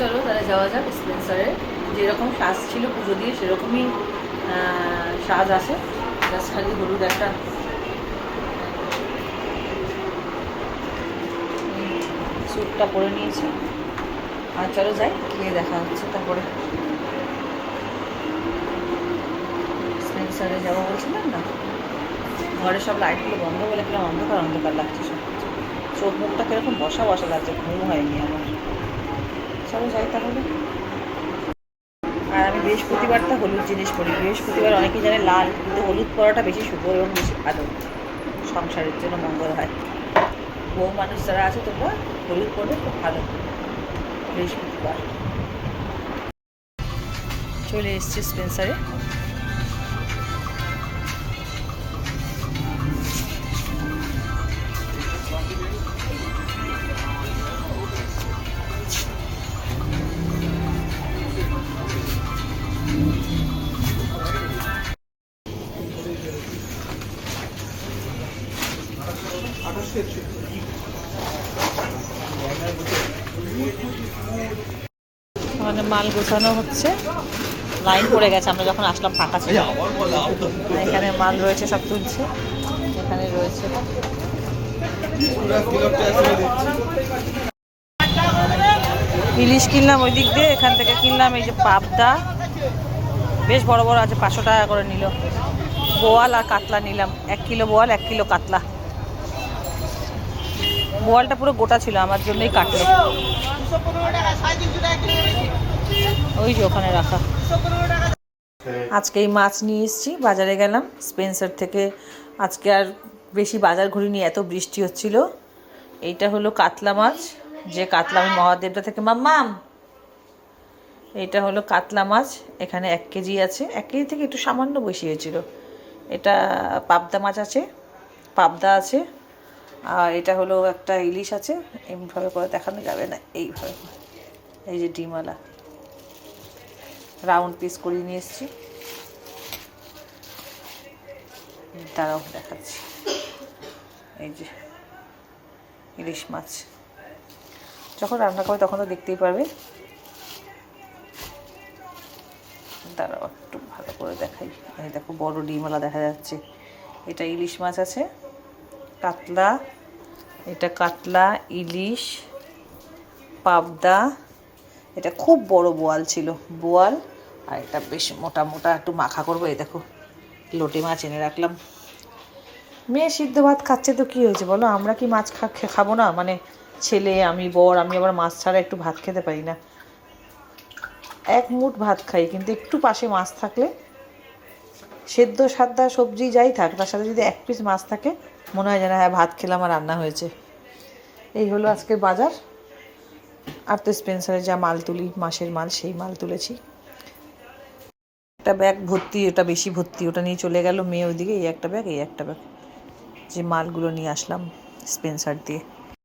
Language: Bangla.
চলো তাহলে যাওয়া যাক স্পেন্সারে। যেরকম সাজ ছিল পুজো দিয়ে সেরকমই সাজ আছে, জাস্ট খালি হলুদ একটা স্যুটটা পরে নিয়েছি। আর চলো যাই, গিয়ে দেখা হচ্ছে তারপরে। স্পেন্সারে যাবো বলছিলাম না, ঘরে সব লাইটগুলো বন্ধ বলে কিরকম অন্ধকার অন্ধকার লাগছে সব, চোখ মুখটা কিরকম বসা বসা লাগছে, ঘুম হয়নি আমার। চলো যাই তাহলে। আর আমি বৃহস্পতিবারটা হলুদ জিনিস পরি। বৃহস্পতিবার অনেকেই জানে লাল, কিন্তু হলুদ পরাটা বেশি শুভ এবং বেশি ভালো, সংসারের জন্য মঙ্গল হয়। বউ মানুষ যারা আছে তোমরা হলুদ পরলে খুব ভালো বৃহস্পতিবার। চলে এসছি স্পেন্সারে। মানে মাল গোছানো হচ্ছে, লাইন পড়ে গেছে, আমরা যখন আসলাম ফাঁকা ছিল। এখানে মাল রয়েছে, সব তুলছে। এখানে রয়েছে ইলিশ কিনলাম ওই দিক দিয়ে, এখান থেকে কিনলাম এই যে পাবদা, বেশ বড় বড় আছে, 500 টাকা করে নিল। বোয়াল আর কাতলা নিলাম, 1 কিলো বোয়াল 1 কিলো কাতলা। বোয়ালটা পুরো গোটা ছিল, আমার জন্যই কাটলো। ওই যে ওখানে রাখা। আজকে এই মাছ নিয়ে এসেছি, বাজারে গেলাম স্পেন্সার থেকে। আজকে আর বেশি বাজার ঘুরিনি, এত বৃষ্টি হচ্ছিল। এইটা হলো কাতলা মাছ, যে কাতলা আমি মহাদেবটা থেকে মাম্মাম। এইটা হলো কাতলা মাছ, এখানে 1 কেজি আছে, 1 কেজি থেকে একটু সামান্য বেশি হয়েছিল। এটা পাবদা মাছ আছে, পাবদা আছে। আর এটা হলো একটা ইলিশ আছে, এইভাবে করে দেখানো যাবে না, এইভাবে। এই যে ডিমওয়ালা রাউন্ড পিস করে নিয়ে এসেছি, তারাও দেখাচ্ছি। এই যে ইলিশ মাছ, যখন রান্না করে তখন তো দেখতেই পারবে। দাঁড়াও একটু ভালো করে দেখাই। এই দেখো বড় ডিমওয়ালা দেখা যাচ্ছে। এটা ইলিশ মাছ আছে, কাতলা, এটা কাতলা, ইলিশ, পাবদা। এটা খুব বড় বোয়াল ছিল, বোয়াল। আর এটা বেশ মোটা মোটা, একটু মাখা করবো। এই দেখো লোটে মাছ এনে রাখলাম। মেয়ে সিদ্ধ ভাত খাচ্ছে তো কী হয়েছে বলো, আমরা কি মাছ খাবো না? মানে ছেলে, আমি, বর, আমি আবার মাছ ছাড়া একটু ভাত খেতে পারি না। 1 মুঠ ভাত খাই, কিন্তু একটু পাশে মাছ থাকলে, সেদ্ধ সাদা সবজি যাই থাক, তার সাথে যদি 1 পিস মাছ থাকে, মনে হয় যেন হ্যাঁ ভাত খেলাম আর রান্না হয়েছে। এই হলো আজকের বাজার। আর তো স্পেন্সারে যা মাল তুলি, মাসের মাল, সেই মাল তুলেছি। একটা ব্যাগ ভর্তি, ওটা বেশি ভর্তি, ওটা নিয়ে চলে গেল মেয়ে ওইদিকে। এই একটা ব্যাগ, এই একটা ব্যাগ, যে মালগুলো নিয়ে আসলাম স্পেন্সার দিয়ে।